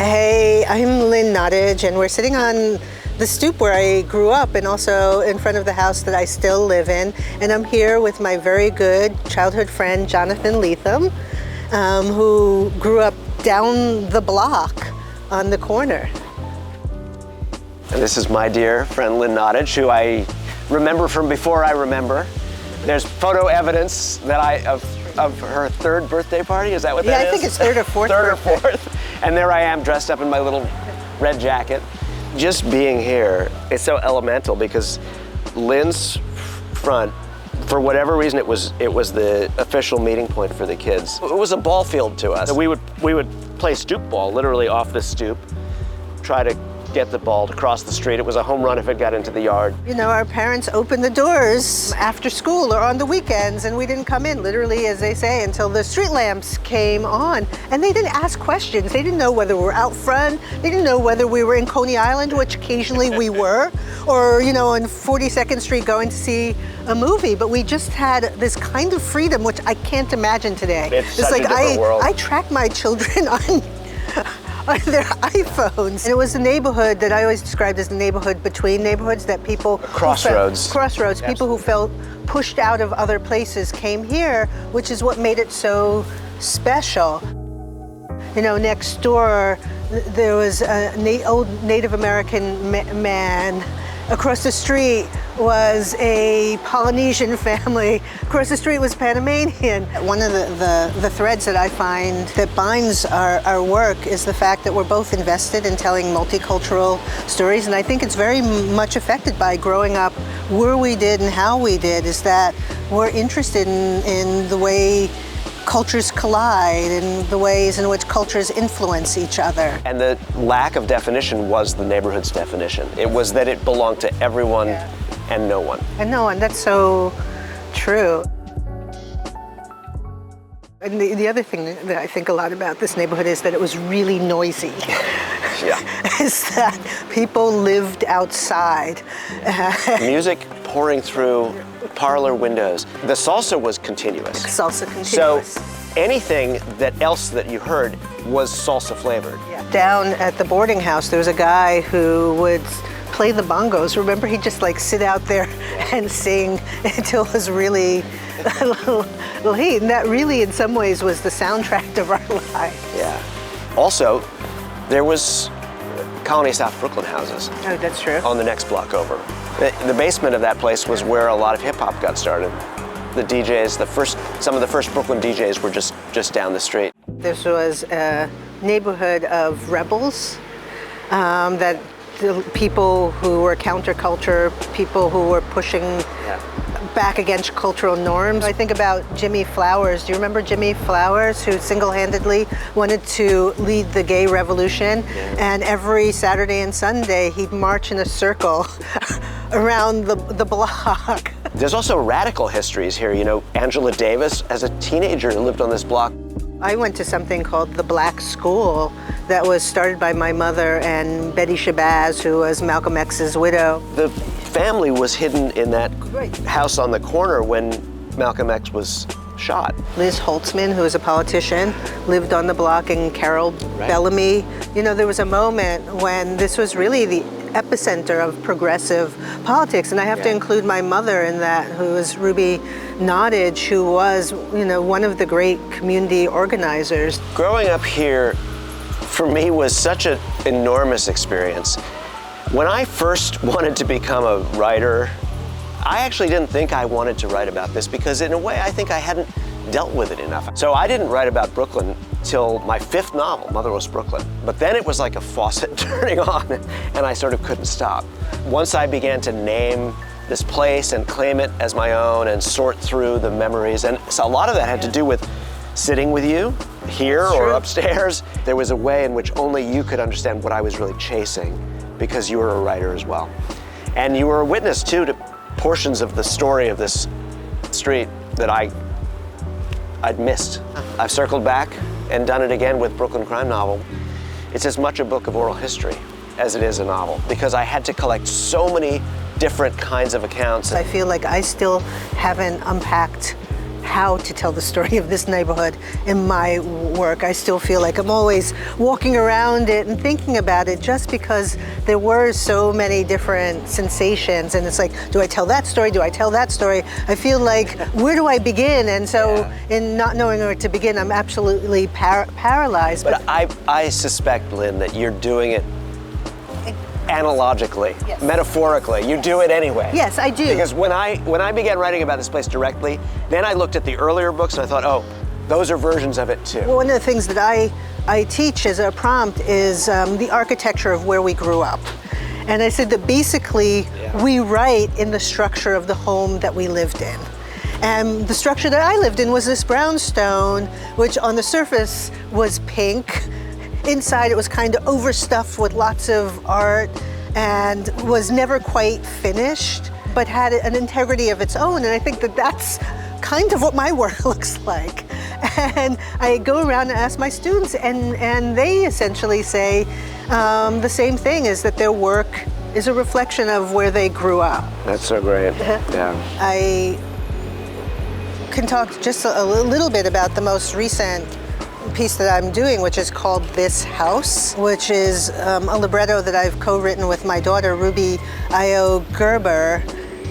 Hey, I'm Lynn Nottage, and we're sitting on the stoop where I grew up and also in front of the house that I still live in. And I'm here with my very good childhood friend, Jonathan Lethem, who grew up down the block on the corner. And this is my dear friend, Lynn Nottage, who I remember from before I remember. There's photo evidence that of her third birthday party. Is that what that is? Yeah, I think it's third or fourth. Third or fourth. And there I am dressed up in my little red jacket. Just being here is so elemental because Lynn's front, for whatever reason, it was the official meeting point for the kids. It was a ball field to us. We would play stoop ball, literally off the stoop, try to get the ball to cross the street. It was a home run if it got into the yard. You know, our parents opened the doors after school or on the weekends, and we didn't come in, literally, as they say, until the street lamps came on. And they didn't ask questions. They didn't know whether we were out front. They didn't know whether we were in Coney Island, which occasionally we were, or, you know, on 42nd Street going to see a movie. But we just had this kind of freedom, which I can't imagine today. It's such a different world. I track my children on their iPhones. And it was the neighborhood that I always described as the neighborhood between neighborhoods, that people... Crossroads. Crossroads. Absolutely. People who felt pushed out of other places came here, which is what made it so special. You know, next door, there was an old Native American man. Across the street was a Polynesian family. Across the street was Panamanian. One of the threads that I find that binds our work is the fact that we're both invested in telling multicultural stories, and I think it's very much affected by growing up where we did and how we did, is that we're interested in the way cultures collide and the ways in which cultures influence each other. And the lack of definition was the neighborhood's definition. It was that it belonged to everyone and no one. And no one, that's so true. And the other thing that I think a lot about this neighborhood is that it was really noisy. Yeah. Is that people lived outside. Music pouring through parlor windows. The salsa was continuous. Salsa continuous. So anything else that you heard was salsa flavored. Yeah. Down at the boarding house, there was a guy who would play the bongos. Remember, he'd just like sit out there and sing until it was really a little heat. And that really, in some ways, was the soundtrack of our life. Yeah. Also, there was Colony South Brooklyn houses. Oh, that's true. On the next block over. The basement of that place was where a lot of hip hop got started. The DJs, some of the first Brooklyn DJs were just down the street. This was a neighborhood of rebels, that the people who were counterculture, people who were pushing back against cultural norms. I think about Jimmy Flowers. Do you remember Jimmy Flowers, who single-handedly wanted to lead the gay revolution? Yeah. And every Saturday and Sunday, he'd march in a circle around the block. There's also radical histories here. You know, Angela Davis, as a teenager, lived on this block. I went to something called the Black School that was started by my mother and Betty Shabazz, who was Malcolm X's widow. The family was hidden in that house on the corner when Malcolm X was shot. Liz Holtzman, who was a politician, lived on the block, and Carol Bellamy. You know, there was a moment when this was really the epicenter of progressive politics, and I have to include my mother in that, who was Ruby Nottage, who was, you know, one of the great community organizers. Growing up here, for me, was such an enormous experience. When I first wanted to become a writer, I actually didn't think I wanted to write about this because, in a way, I think I hadn't dealt with it enough. So I didn't write about Brooklyn till my fifth novel, Motherless Brooklyn. But then it was like a faucet turning on, and I sort of couldn't stop. Once I began to name this place and claim it as my own and sort through the memories, and so a lot of that had to do with sitting with you here or upstairs. There was a way in which only you could understand what I was really chasing, because you were a writer as well. And you were a witness, too, to portions of the story of this street that I'd missed. I've circled back and done it again with Brooklyn Crime Novel. It's as much a book of oral history as it is a novel, because I had to collect so many different kinds of accounts. I feel like I still haven't unpacked how to tell the story of this neighborhood in my work. I still feel like I'm always walking around it and thinking about it, just because there were so many different sensations, and it's like, do I tell that story? Do I tell that story? I feel like, where do I begin? And so in not knowing where to begin, I'm absolutely paralyzed. But I suspect, Lynn, that you're doing it analogically, metaphorically. You do it anyway. Yes, I do. Because when I began writing about this place directly, then I looked at the earlier books and I thought, oh, those are versions of it too. Well, one of the things that I teach as a prompt is the architecture of where we grew up. And I said that basically we write in the structure of the home that we lived in. And the structure that I lived in was this brownstone, which on the surface was pink. Inside it was kind of overstuffed with lots of art and was never quite finished, but had an integrity of its own. And I think that that's kind of what my work looks like. And I go around and ask my students, and they essentially say the same thing, is that their work is a reflection of where they grew up. That's so great. Yeah. I can talk just a little bit about the most recent piece that I'm doing, which is called This House, which is a libretto that I've co-written with my daughter, Ruby Io Gerber.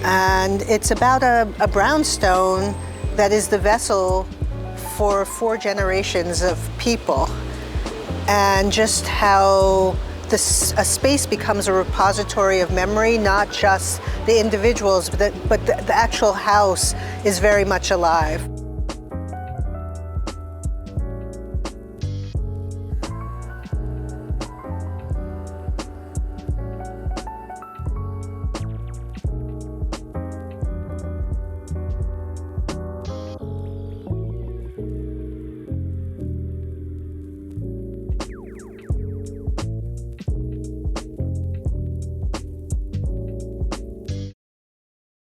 And it's about a brownstone that is the vessel for 4 generations of people, and just how a space becomes a repository of memory, not just the individuals, but the actual house is very much alive.